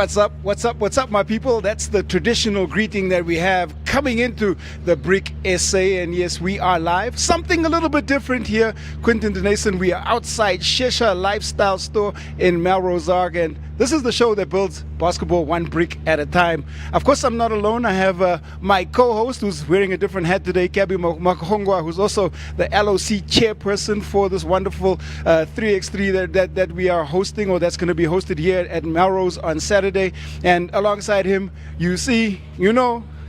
What's up? What's up? What's up, my people? That's the traditional greeting that we have coming into the Brick SA. And yes, we are live. Something a little bit different here. Quentin Denason, we are outside Shesha Lifestyle Store in Melrose Arc. And this is the show that builds basketball one brick at a time. Of course, I'm not alone. I have my co-host who's wearing a different hat today, Kabi Makahongwa, who's also the LOC chairperson for this wonderful 3x3 that we are hosting, or that's going to be hosted here at Melrose on Saturday. And alongside him, you see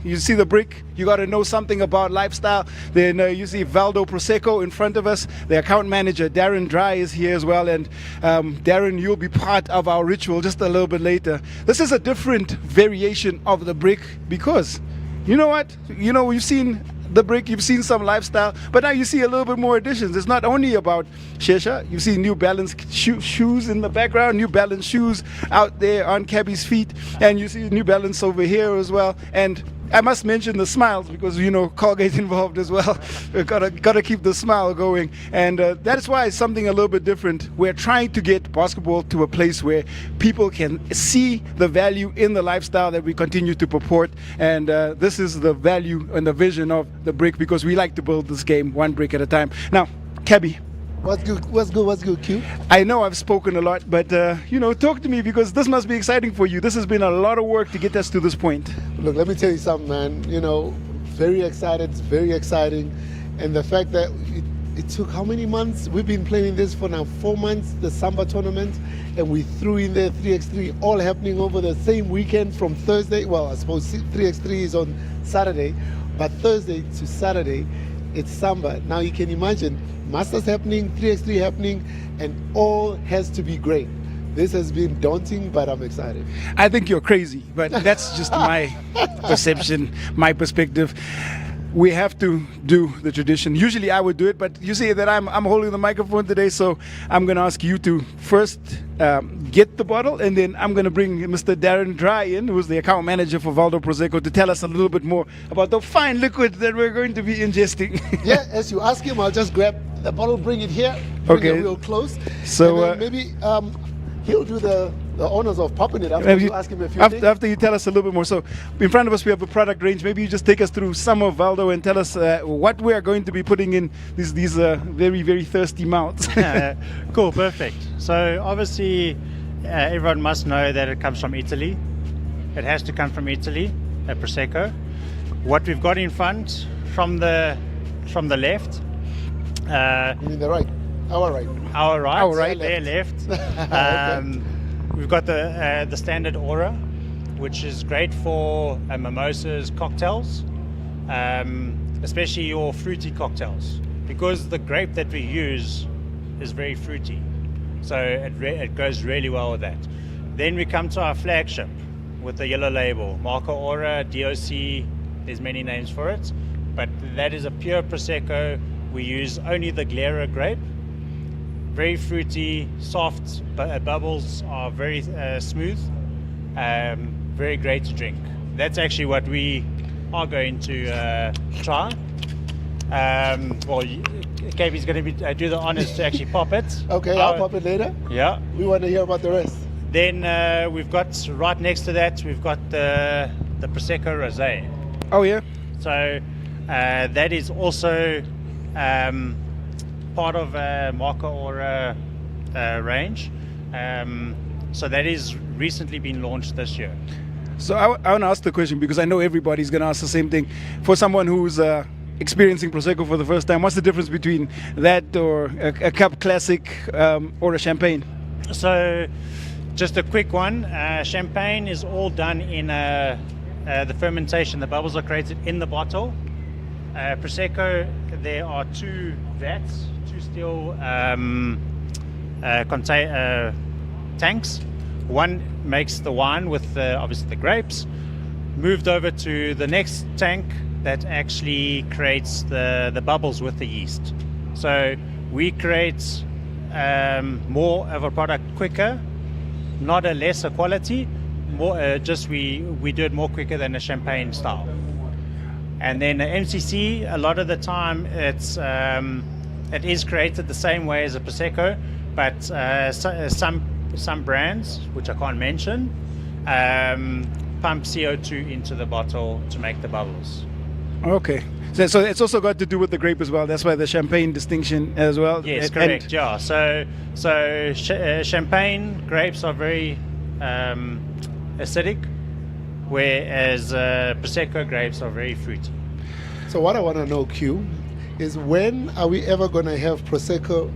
the brick. You got to know something about lifestyle. Then you see Valdo Prosecco in front of us. The account manager, Darren Dry, is here as well. And Darren, you'll be part of our ritual just a little bit later. This is a different variation of the brick because, you know what? We've seen the brick, you've seen some lifestyle, but now you see a little bit more additions. It's not only about Shesha. You see New Balance shoes in the background, New Balance shoes out there on Cabby's feet, and you see New Balance over here as well. And I must mention the smiles because Colgate involved as well. We've gotta keep the smile going, and that's why it's something a little bit different. We're trying to get basketball to a place where people can see the value in the lifestyle that we continue to purport, and this is the value and the vision of the brick, because we like to build this game one brick at a time. Now, Cabby. What's good, Q? I know I've spoken a lot, but talk to me, because this must be exciting for you. This has been a lot of work to get us to this point. Look, let me tell you something, man. Very excited, it's very exciting. And the fact that it took how many months? We've been planning this for now 4 months, the SAMBA tournament, and we threw in there 3x3, all happening over the same weekend from Thursday. Well, I suppose 3x3 is on Saturday, but Thursday to Saturday, it's SAMBA. Now you can imagine, Masters happening, 3x3 happening, and all has to be great. This has been daunting, but I'm excited. I think you're crazy, but that's just my perception, my perspective. We have to do the tradition. Usually I would do it, but you see that I'm holding the microphone today, so I'm going to ask you to first get the bottle, and then I'm going to bring Mr. Darren Dry in, who's the account manager for Valdo Prosecco, to tell us a little bit more about the fine liquid that we're going to be ingesting. Yeah, as you ask him, I'll just grab the bottle, bring it here, bring it real close. So maybe he'll do the honors of popping it after you ask him a few things. After you tell us a little bit more. So in front of us we have a product range. Maybe you just take us through some of Valdo and tell us what we are going to be putting in these very, very thirsty mouths. Cool, perfect. So obviously everyone must know that it comes from Italy. It has to come from Italy, a Prosecco. What we've got in front from the left. You mean the right? Our right. Our right. Our right. Their left. Okay. We've got the standard Aura, which is great for mimosas, cocktails, especially your fruity cocktails, because the grape that we use is very fruity. So it goes really well with that. Then we come to our flagship with the yellow label, Marco Aura, DOC, there's many names for it, but that is a pure Prosecco. We use only the Glera grape. Very fruity, soft, bubbles are very smooth, very great to drink. That's actually what we are going to try. Well, KB's going to do the honors to actually pop it. Okay, I'll pop it later. Yeah. We want to hear about the rest. Then we've got, right next to that, we've got the Prosecco Rosé. Oh yeah. So that is also part of Marco Aura range. So that is recently been launched this year. So I want to ask the question, because I know everybody's going to ask the same thing. For someone who's experiencing Prosecco for the first time, what's the difference between that or a Cup Classic or a Champagne? So just a quick one. Champagne is all done in the fermentation. The bubbles are created in the bottle. Prosecco, there are two vats, two steel tanks. One makes the wine with obviously the grapes, moved over to the next tank that actually creates the bubbles with the yeast. So we create more of a product quicker, not a lesser quality, more just we do it more quicker than a champagne style. And then MCC, a lot of the time it is created the same way as a Prosecco, but some brands, which I can't mention, pump CO2 into the bottle to make the bubbles. Okay. So it's also got to do with the grape as well. That's why the champagne distinction as well. Yes, correct. Yeah. So champagne grapes are very acidic, whereas prosecco grapes are very fruity. So what I want to know, Q, is when are we ever going to have Prosecco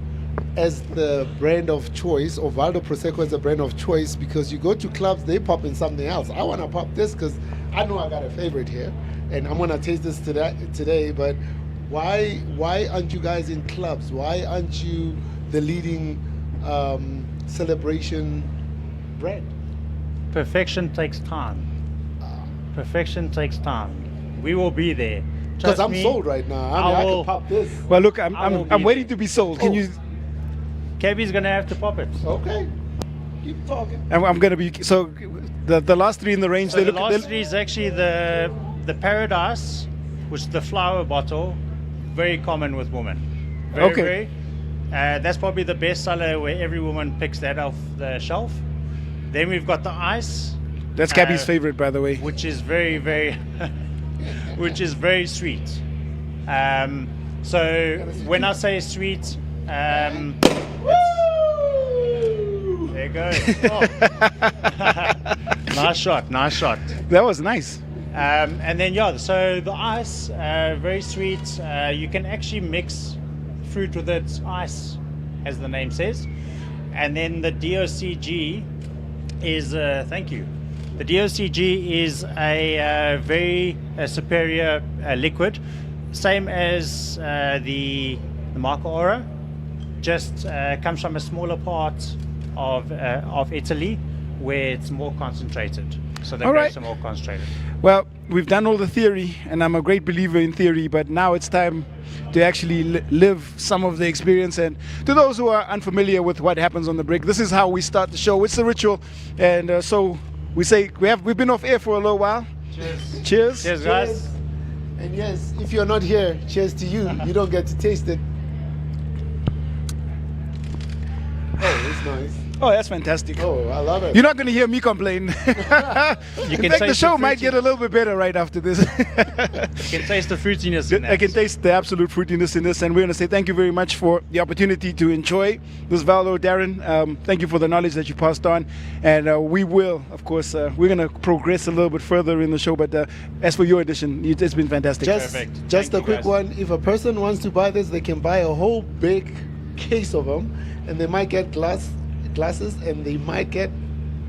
as the brand of choice, or Valdo Prosecco as the brand of choice? Because you go to clubs, they pop in something else. I want to pop this because I know I got a favorite here, and I'm going to taste this today. But why aren't you guys in clubs? Why aren't you the leading celebration brand? Perfection takes time. Perfection takes time. We will be there. Because Trust I'm me, sold right now. I will- can pop this. Well, look, I will I'm be waiting to be sold. Can Oh. you? Kevy's gonna have to pop it. Okay. Keep talking. I'm going to be so. The last three in the range. So they the look. last three is actually the Paradise, which is the flower bottle, very common with women. Very, Okay. Very, that's probably the best seller where every woman picks that off the shelf. Then we've got the ice, That's Gabby's uh, favorite, by the way. which is very, very, which is very sweet. So when I say sweet, there you go. Oh. Nice shot, nice shot. That was nice. And then yeah, so the ice, very sweet. You can actually mix fruit with its ice, as the name says. And then the DOCG is thank you. The DOCG is a very superior liquid, same as the Marco Ora, just comes from a smaller part of Italy where it's more concentrated. So the All grapes right. are more concentrated. Well, we've done all the theory, and I'm a great believer in theory, but now it's time to actually live some of the experience. And to those who are unfamiliar with what happens on the break, this is how we start the show. It's the ritual, and so we say we've been off air for a little while. Cheers. Cheers. Cheers, guys. And yes, if you're not here, cheers to you. You don't get to taste it. Oh, it's nice. Oh, that's fantastic. Oh, I love it. You're not going to hear me complain. In can fact, the taste show the might get a little bit better right after this. You can taste the fruitiness in that. I can taste the absolute fruitiness in this, and we're going to say thank you very much for the opportunity to enjoy this Valdo, Darren. Thank you for the knowledge that you passed on, and we will, of course, we're going to progress a little bit further in the show. But as for your edition, it's been fantastic. Perfect. Just Thank a you, quick guys. one. If a person wants to buy this, they can buy a whole big case of them, and they might get glasses, and they might get,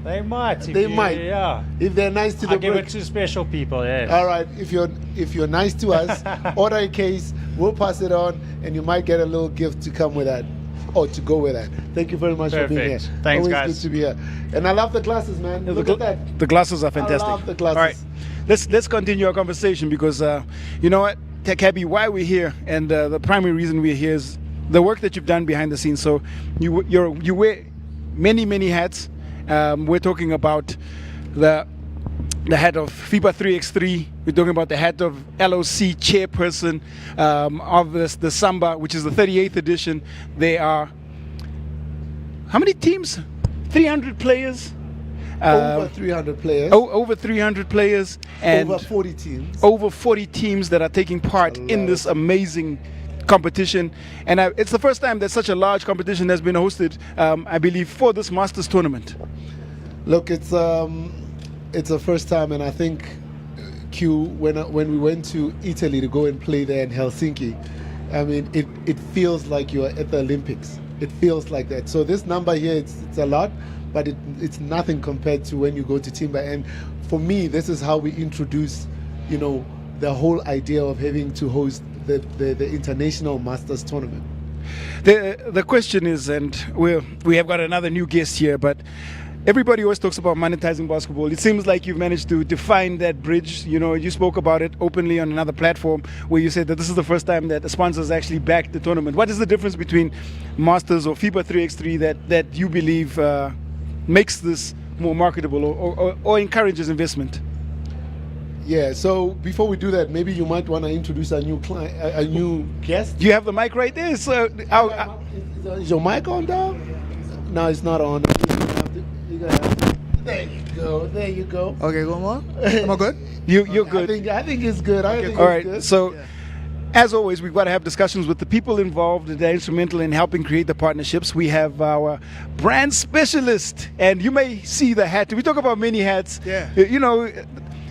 They might. They might. Yeah. if they're nice to I'll the give brick. it to special people, yes. All right, if you're nice to us, order a case, we'll pass it on, and you might get a little gift to come with that, or to go with that. Thank you very much for being here. Perfect. Thanks, Always guys. good to be here. And I love the glasses, man. Look at that. The glasses are fantastic. love the glasses. All right, let's continue our conversation because you know what, Cabby, why we're here, and the primary reason we're here is the work that you've done behind the scenes. So you wear many hats. We're talking about the head of FIBA 3x3. We're talking about the head of LOC chairperson of the SAMBA, which is the 38th edition. They are how many teams? 300 players. Over 300 players. Over 300 players and over 40 teams. over 40 teams that are taking part in this amazing competition, and it's the first time that such a large competition has been hosted, I believe, for this Masters tournament. Look, it's a first time, and I think Q, when we went to Italy to go and play there in Helsinki, I mean, it feels like you're at the Olympics. It feels like that. So this number here, it's a lot, but it's nothing compared to when you go to Timber. And for me, this is how we introduce, the whole idea of having to host the International Masters Tournament. The question is, and we have got another new guest here, but everybody always talks about monetizing basketball. It seems like you've managed to define that bridge. You spoke about it openly on another platform where you said that this is the first time that the sponsors actually backed the tournament. What is the difference between Masters or FIBA 3x3 that you believe makes this more marketable or encourages investment? Yeah, so before we do that, maybe you might want to introduce a new client, a new guest. You have the mic right there, so Is your mic on, dog? No, it's not on. You're gonna have to. There you go. go. There you go. Okay, go on. Am I good? You're good. I think it's good. I think All it's right. good. So, Yeah. as always, we've got to have discussions with the people involved that are instrumental in helping create the partnerships. We have our brand specialist, and you may see the hat. We talk about many hats. Yeah. You know,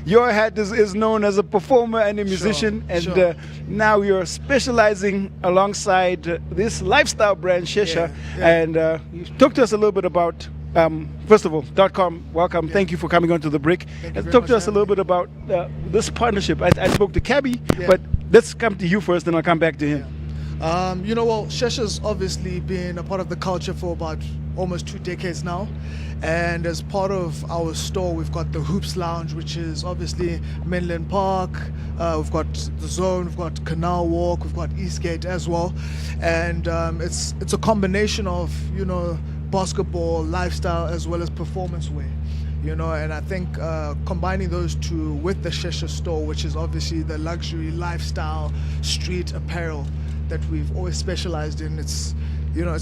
your hat is known as a performer and a musician, and sure. now you're specializing alongside this lifestyle brand, Shesha. Yeah. And you talk to us a little bit about. First of all, .com, welcome. Thank you for coming onto the Brick. Thank you very Talk to much us a for little bit about this partnership. I spoke to Cabby, Yeah. but let's come to you first, and I'll come back to him. Well, Shesha's obviously been a part of the culture for about almost 2 decades now. And as part of our store, we've got the Hoops Lounge, which is obviously Menlyn Park. We've got the Zone, we've got Canal Walk, we've got Eastgate as well. And it's a combination of, basketball, lifestyle, as well as performance wear. And I think combining those two with the Shesha store, which is obviously the luxury lifestyle street apparel that we've always specialized in, it's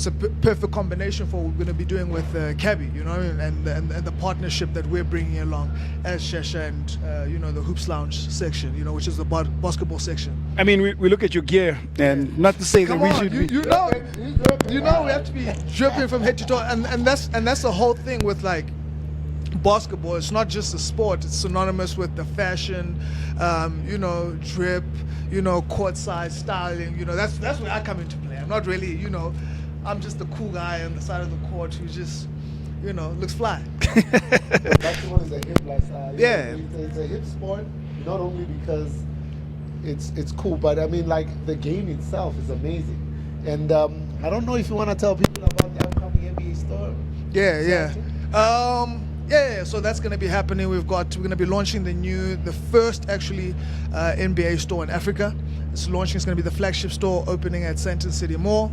a perfect combination for what we're going to be doing with Cabby, and the partnership that we're bringing along as Shesha and the Hoops Lounge section, which is the basketball section. I mean, we look at your gear, and not to say Come that we on, should be. we have to be dripping from head to toe, and that's the whole thing with like basketball. It's not just a sport; it's synonymous with the fashion, drip, courtside styling. That's where I come into play. I'm not really, I'm just the cool guy on the side of the court who just, looks fly. Basketball is a hip lifestyle. Yeah. It's a hip sport, not only because it's cool, but I mean, like, the game itself is amazing. And I don't know if you want to tell people about the upcoming NBA store. Yeah. So that's going to be happening. We're going to be launching the first actually NBA store in Africa. It's launching. It's going to be the flagship store opening at Sandton City Mall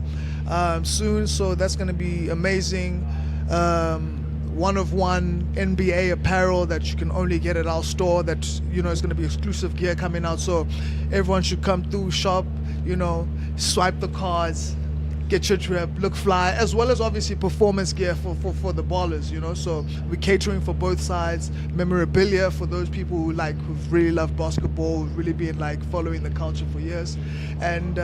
soon. So that's going to be amazing. One-of-one NBA apparel that you can only get at our store. That is going to be exclusive gear coming out. So everyone should come through, shop. Swipe the cards, get your drip, look fly, as well as obviously performance gear for the ballers, So we're catering for both sides. Memorabilia for those people who've really loved basketball, who've really been following the culture for years. And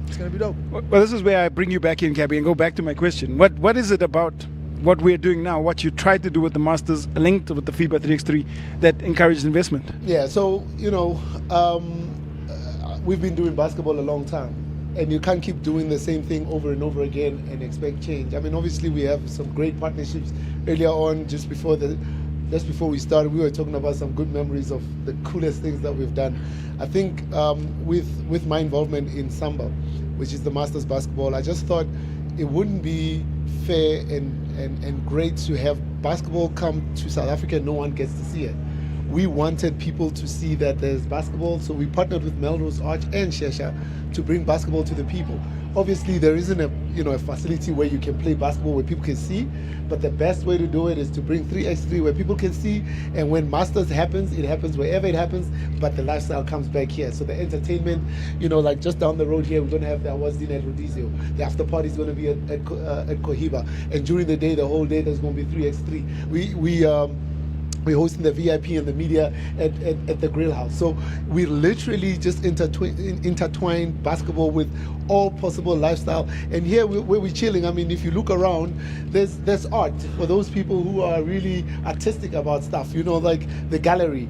it's gonna be dope. Well, this is where I bring you back in, Cabby, and go back to my question. What is it about what we're doing now, what you tried to do with the Masters, linked with the FIBA 3x3, that encouraged investment? Yeah, so, we've been doing basketball a long time. And you can't keep doing the same thing over and over again and expect change. I mean, obviously we have some great partnerships. Earlier on, just before we started, we were talking about some good memories of the coolest things that we've done. I think with my involvement in SAMBA, which is the Masters basketball, I just thought it wouldn't be fair and great to have basketball come to South Africa and no one gets to see it. We wanted people to see that there's basketball, so we partnered with Melrose Arch and Shesha to bring basketball to the people. Obviously, there isn't a facility where you can play basketball where people can see, but the best way to do it is to bring 3x3 where people can see, and when Masters happens, it happens wherever it happens, but the lifestyle comes back here. So the entertainment, like just down the road here, we're going to have the Awards Dinner at Rodizio. The after party is going to be at Cohiba, and during the day, the whole day, there's going to be 3x3. We're hosting the VIP and the media at the Grill House. So we literally just intertwine basketball with all possible lifestyle. And here where we're chilling, I mean, if you look around, there's art for those people who are really artistic about stuff, like the gallery.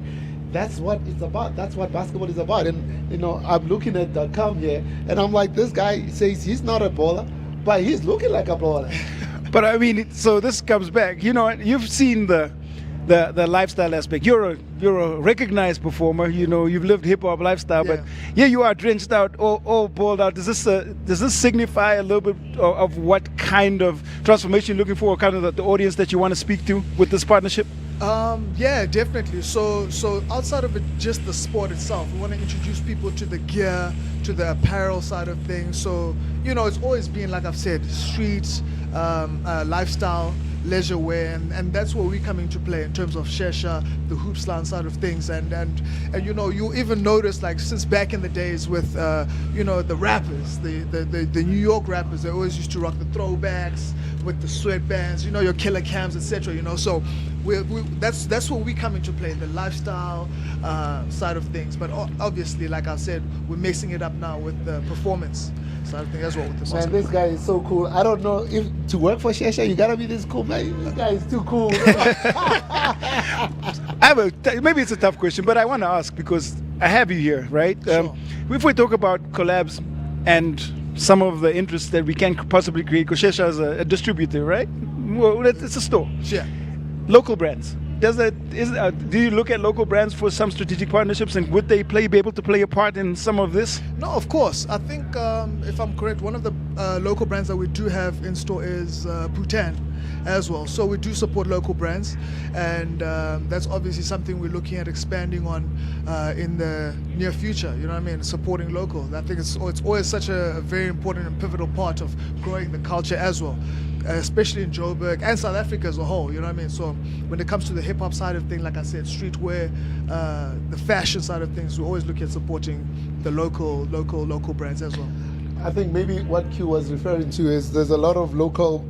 That's what it's about. That's what basketball is about. And, I'm looking at .com here, and I'm like, this guy says he's not a baller, but he's looking like a baller. But I mean, so this comes back. You've seen the lifestyle aspect. You're a recognized performer. You've lived hip hop lifestyle, Yeah. but here you are drenched out, all balled out. Does this signify a little bit of what kind of transformation you're looking for, or kind of the audience that you want to speak to with this partnership? Yeah, definitely. So outside of it, just the sport itself, we want to introduce people to the gear, to the apparel side of things. So it's always been, like I've said, street lifestyle, leisure wear, and that's where we're coming to play in terms of Shesha, the Hoops Lounge side of things, and you even notice, since back in the days with the rappers, the New York rappers, they always used to rock the throwbacks with the sweatbands, your killer cams, etc. So that's where we come into play, the lifestyle side of things. But obviously, like I said, we're mixing it up now with the performance side of things as well with the Man, this guy is so cool. I don't know if to work for Shesha, you gotta be this cool, man. This guy is too cool. Maybe it's a tough question, but I want to ask because I have you here, right? Sure. If we talk about collabs and some of the interests that we can possibly create, because Shesha is a distributor, right? Well, it's a store. Yeah. Local brands. Do you look at local brands for some strategic partnerships, and would they be able to play a part in some of this? No, of course. I think, if I'm correct, one of the local brands that we do have in store is Bhutan as well. So we do support local brands, and that's obviously something we're looking at expanding on in the near future. You know what I mean? Supporting local. I think it's always such a very important and pivotal part of growing the culture as well. Especially in Joburg and South Africa as a whole, you know what I mean? So when it comes to the hip-hop side of things, like I said, streetwear, the fashion side of things, we always look at supporting the local brands as well. I think maybe what Q was referring to is there's a lot of local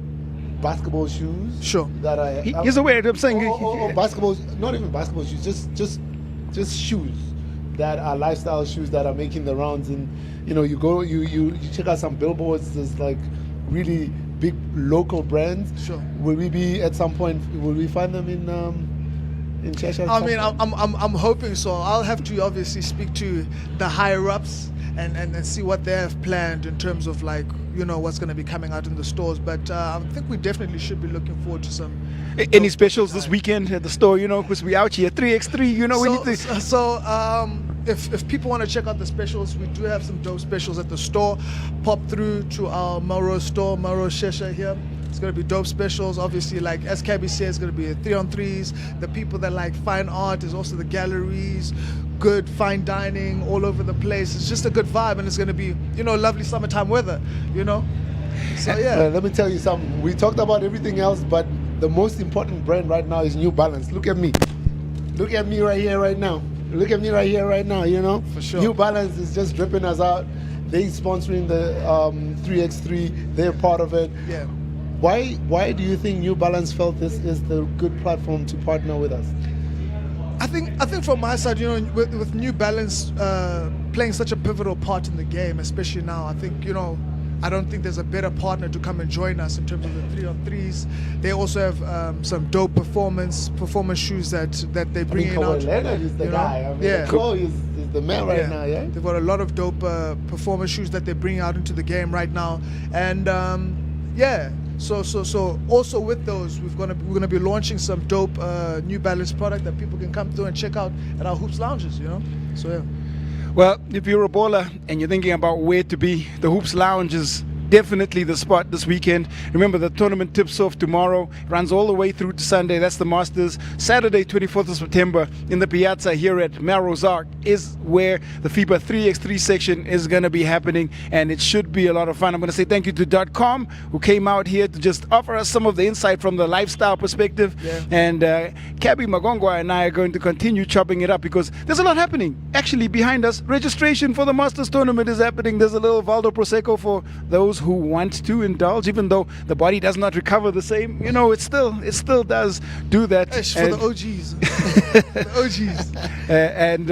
basketball shoes. Sure. That are He's aware. I'm saying. or basketball, not even basketball shoes, just shoes that are lifestyle shoes that are making the rounds. And you go, you check out some billboards. There's like really big local brands. Sure. Will we be at some point? Will we find them in Shesha? I mean, I'm hoping so. I'll have to obviously speak to the higher ups and see what they have planned in terms of like what's going to be coming out in the stores. But I think we definitely should be looking forward to some. Any specials this weekend at the store? Because we out here 3x3. We need to. So if people want to check out the specials, we do have some dope specials at the store. Pop through to our Melrose store, Melrose Shesha here. It's going to be dope specials. Obviously, like as Cabby said, it's going to be 3-on-3s. The people that like fine art, is also the galleries, good fine dining all over the place. It's just a good vibe, and it's going to be, lovely summertime weather, So yeah. Let me tell you something. We talked about everything else, but the most important brand right now is New Balance. Look at me. Look at me right here, right now. Look at me right here, right now, For sure. New Balance is just dripping us out. They sponsoring the 3x3. They're part of it. Yeah. Why do you think New Balance felt this is the good platform to partner with us? I think from my side, with New Balance playing such a pivotal part in the game, especially now, I think, I don't think there's a better partner to come and join us in terms of the 3-on-3s. They also have some dope performance shoes that they bring in out. Leonard is the guy. I mean, yeah. Cole is the man right now, yeah? They've got a lot of dope performance shoes that they bring out into the game right now. And yeah. So also with those, we're gonna be launching some dope New Balance product that people can come through and check out at our Hoops lounges, So yeah. Well, if you're a baller and you're thinking about where to be, the Hoops Lounge is definitely the spot this weekend. Remember, the tournament tips off tomorrow, runs all the way through to Sunday. That's the Masters. Saturday, 24th of September, in the Piazza here at Melrose Arc is where the FIBA 3x3 section is going to be happening, and it should be a lot of fun. I'm going to say thank you to DOTCOM, who came out here to just offer us some of the insight from the lifestyle perspective. Yeah. And Kabi Magongwa and I are going to continue chopping it up because there's a lot happening. Actually, behind us, registration for the Masters tournament is happening. There's a little Valdo Prosecco for those who want to indulge, even though the body does not recover the same. It still does do that. For the OGs. The OGs. And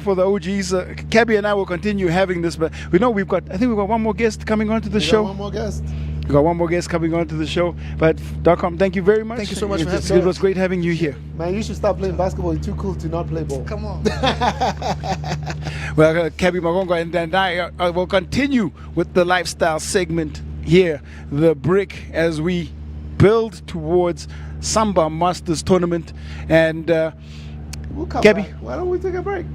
for the OGs, Cabby and I will continue having this, but I think we've got one more guest coming onto the show. One more guest. We got one more guest coming onto the show. But DOTCOM, thank you very much. Thank you so much for having me. It was great having you here. Man, you should stop playing basketball. You're too cool to not play ball. Come on. Well, Kabi Magonga and I will continue with the lifestyle segment here, the brick, as we build towards Samba Masters tournament. And we'll come Kabi, back. Why don't we take a break?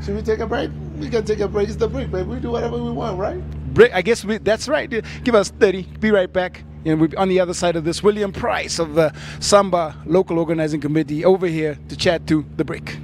Should we take a break? We can take a break. It's the break, baby. We do whatever we want, right? break. I guess that's right. Give us 30. Be right back. And we'll be on the other side of this. William Price of the Samba Local Organizing Committee over here to chat to the break.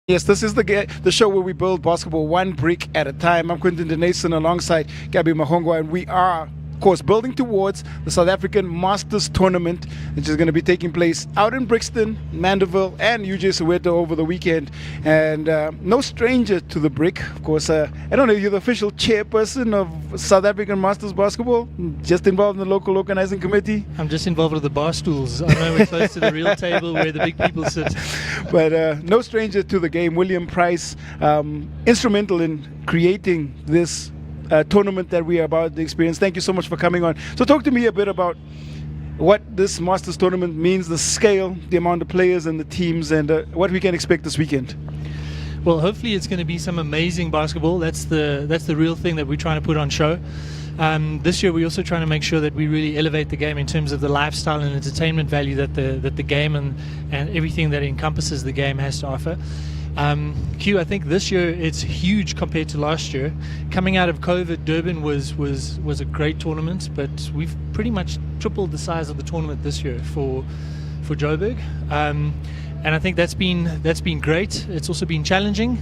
Yes, this is the show where we build basketball one brick at a time. I'm Quinton Denason alongside Gabby Mahongwa, and we are, of course, building towards the South African Masters Tournament, which is going to be taking place out in Brixton, Mandeville, and UJ Soweto over the weekend. And no stranger to the brick, of course. I don't know, you're the official chairperson of South African Masters Basketball, just involved in the local organizing committee. I'm just involved with the bar stools. I know we're close to the real table where the big people sit. But no stranger to the game. William Price, instrumental in creating this tournament that we are about to experience. Thank you so much for coming on. So talk to me a bit about what this Masters tournament means, the scale, the amount of players and the teams, and what we can expect this weekend. Well, hopefully it's going to be some amazing basketball. That's the real thing that we're trying to put on show. This year we're also trying to make sure that we really elevate the game in terms of the lifestyle and entertainment value that the game and everything that encompasses the game has to offer. Q, I think this year it's huge compared to last year. Coming out of COVID, Durban was a great tournament, but we've pretty much tripled the size of the tournament this year for Joburg. And I think that's been great. It's also been challenging.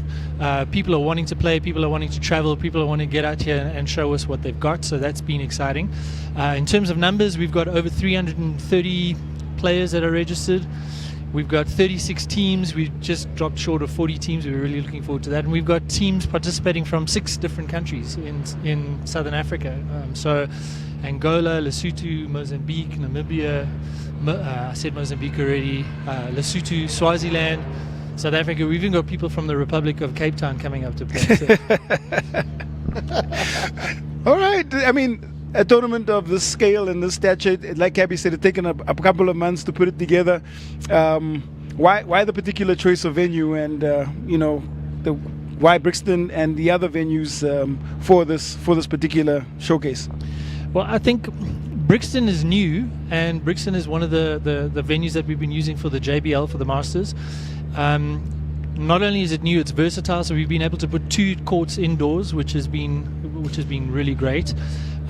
People are wanting to play, people are wanting to travel, people are wanting to get out here and show us what they've got. So that's been exciting. In terms of numbers, we've got over 330 players that are registered. We've got 36 teams. We've just dropped short of 40 teams. We're really looking forward to that. And we've got teams participating from 6 different countries in Southern Africa. So Angola, Lesotho, Mozambique, Namibia, I said Mozambique already, Lesotho, Swaziland, South Africa. We've even got people from the Republic of Cape Town coming up to play. So. All right. I mean, a tournament of this scale and this stature, like Gabby said, it's taken a couple of months to put it together. Why the particular choice of venue, and why Brixton and the other venues for this particular showcase? Well, I think Brixton is new, and Brixton is one of the venues that we've been using for the JBL, for the Masters. Not only is it new, it's versatile, so we've been able to put 2 courts indoors, which has been really great.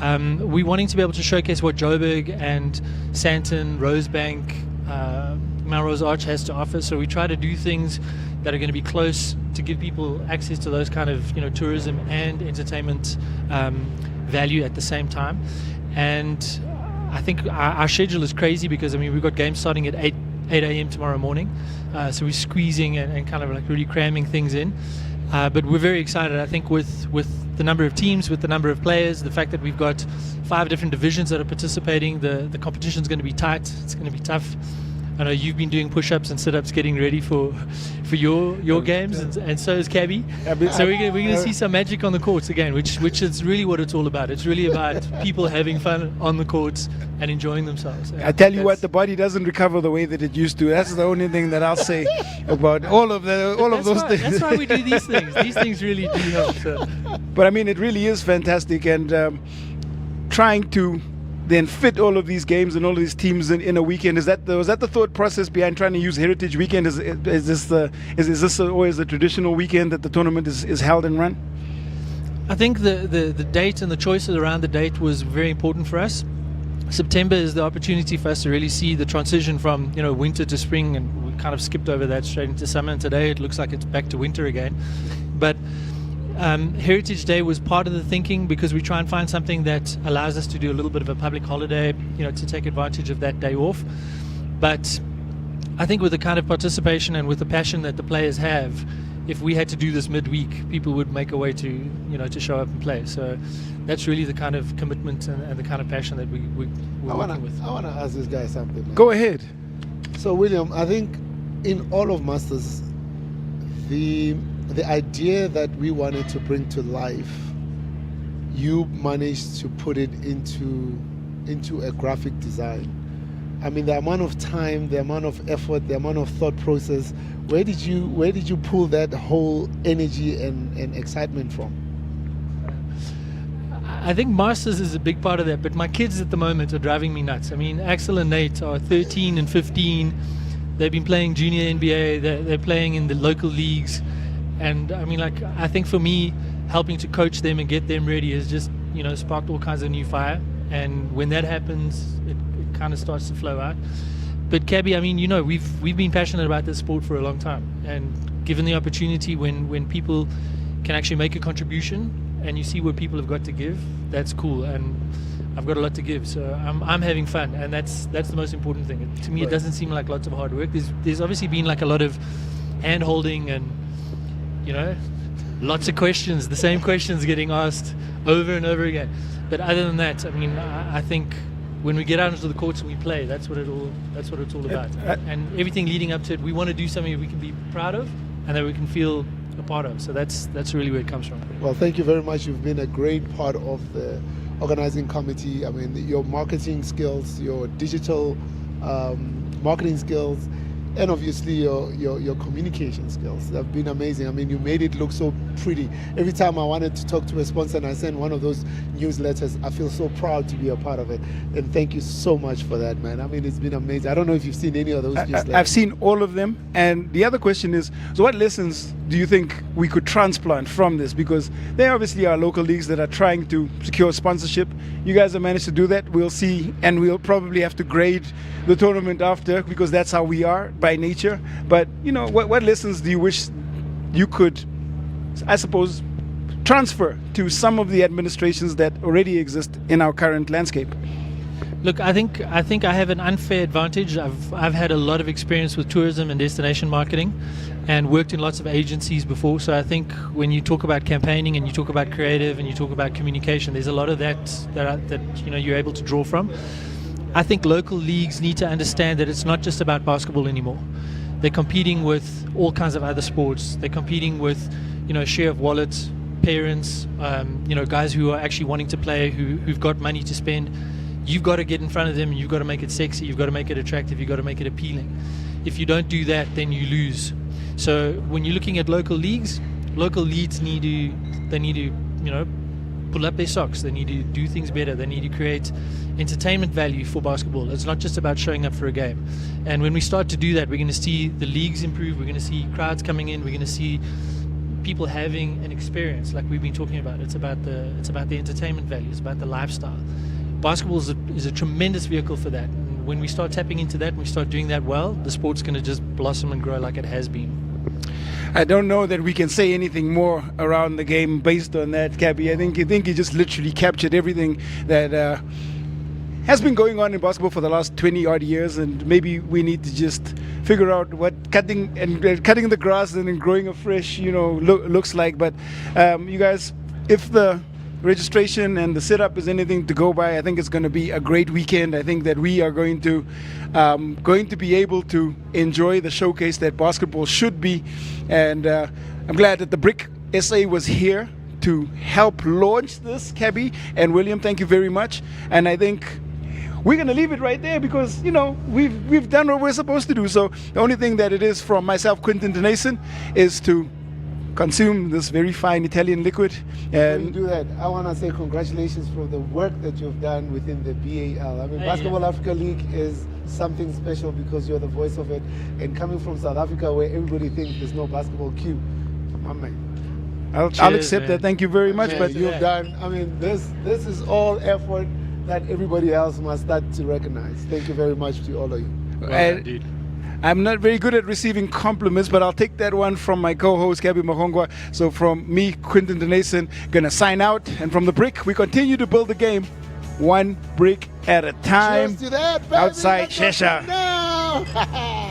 We're wanting to be able to showcase what Joburg and Sandton, Rosebank, Melrose Arch has to offer. So we try to do things that are going to be close to give people access to those kind of tourism and entertainment value at the same time. And I think our schedule is crazy because we've got games starting at 8 a.m. tomorrow morning. So we're squeezing and kind of like really cramming things in. But we're very excited. I think with the number of teams, with the number of players, the fact that we've got 5 different divisions that are participating, the competition is going to be tight. It's going to be tough. I know you've been doing push-ups and sit-ups, getting ready for your games, and so is Cabby. So we're going to see some magic on the courts again, which is really what it's all about. It's really about people having fun on the courts and enjoying themselves. I tell you what, the body doesn't recover the way that it used to. That's the only thing that I'll say about all of those things. That's why we do these things. These things really do help. So. But I mean, it really is fantastic, and trying to then fit all of these games and all of these teams in a weekend. Was that the thought process behind trying to use Heritage Weekend? Is this always a traditional weekend that the tournament is held and run? I think the date and the choices around the date was very important for us. September is the opportunity for us to really see the transition from winter to spring, and we kind of skipped over that straight into summer, and today it looks like it's back to winter again. But Heritage Day was part of the thinking because we try and find something that allows us to do a little bit of a public holiday, to take advantage of that day off. But I think with the kind of participation and with the passion that the players have, if we had to do this midweek, people would make a way to to show up and play. So that's really the kind of commitment and the kind of passion that we're working with. I want to ask this guy something, man. Go ahead. So William, I think in all of Masters, the idea that we wanted to bring to life, you managed to put it into a graphic design. I mean, the amount of time, the amount of effort, the amount of thought process, where did you pull that whole energy and excitement from? I think Masters is a big part of that, but my kids at the moment are driving me nuts. I mean, Axel and Nate are 13 and 15. They've been playing junior NBA. They're playing in the local leagues. And I mean, I think for me, helping to coach them and get them ready has just, sparked all kinds of new fire. And when that happens, it kind of starts to flow out. But Cabby, I mean, we've been passionate about this sport for a long time. And given the opportunity, when people can actually make a contribution and you see what people have got to give, that's cool. And I've got a lot to give, so I'm having fun, and that's the most important thing. To me, it doesn't seem like lots of hard work. There's obviously been like a lot of hand holding and, you know, lots of questions, the same questions getting asked over and over again. But other than that, I mean, I think when we get out into the courts and we play, that's what it's all about. And everything leading up to it, we want to do something we can be proud of and that we can feel a part of. So that's really where it comes from. Well, thank you very much. You've been a great part of the organizing committee. I mean, your marketing skills, your digital marketing skills, and obviously your communication skills have been amazing. I mean, you made it look so pretty. Every time I wanted to talk to a sponsor and I send one of those newsletters, I feel so proud to be a part of it. And thank you so much for that, man. I mean, it's been amazing. I don't know if you've seen any of those newsletters. I've seen all of them. And the other question is, so what lessons do you think we could transplant from this? Because there obviously are local leagues that are trying to secure sponsorship. You guys have managed to do that. We'll see, and we'll probably have to grade the tournament after, because that's how we are by nature. But, you know, what lessons do you wish you could, I suppose, transfer to some of the administrations that already exist in our current landscape? Look, I think I have an unfair advantage. I've had a lot of experience with tourism and destination marketing, and worked in lots of agencies before. So I think when you talk about campaigning and you talk about creative and you talk about communication, there's a lot of that you know you're able to draw from. I think local leagues need to understand that it's not just about basketball anymore. They're competing with all kinds of other sports. They're competing with, you know, share of wallets, parents, you know, guys who are actually wanting to play, who've got money to spend. You've got to get in front of them and you've got to make it sexy, you've got to make it attractive, you've got to make it appealing. If you don't do that, then you lose. So when you're looking at local leagues need to, you know, pull up their socks. They need to do things better. They need to create entertainment value for basketball. It's not just about showing up for a game. And when we start to do that, we're going to see the leagues improve. We're going to see crowds coming in. We're going to see people having an experience like we've been talking about. It's about the entertainment value. It's about the lifestyle. Basketball is a tremendous vehicle for that. And when we start tapping into that and we start doing that well, the sport's going to just blossom and grow like it has been. I don't know that we can say anything more around the game based on that, Cabby. I think you just literally captured everything that has been going on in basketball for the last 20 odd years, and maybe we need to just figure out what cutting the grass and then growing afresh, you know, looks like. But you guys, if the registration and the setup is anything to go by, I think it's going to be a great weekend. I think that we are going to be able to enjoy the showcase that basketball should be, and I'm glad that the Brick SA was here to help launch this. Cabby and William, thank you very much. And I think we're going to leave it right there because, you know, we've done what we're supposed to do. So the only thing that it is from myself, Quinton Denason, is to consume this very fine Italian liquid. And before you do that, I want to say congratulations for the work that you've done within the BAL. I mean, Basketball Africa League is something special because you're the voice of it. And coming from South Africa, where everybody thinks there's no basketball queue, my man. I'll accept that. Thank you very much. Man, but you've done. I mean, this is all effort that everybody else must start to recognize. Thank you very much to all of you. Well, indeed. I'm not very good at receiving compliments, but I'll take that one from my co-host, Cabby Mahongwa. So from me, Quinton Denason, gonna sign out. And from the Brick, we continue to build the game one brick at a time. Cheers to that, baby. Outside Let's go Shesha. now.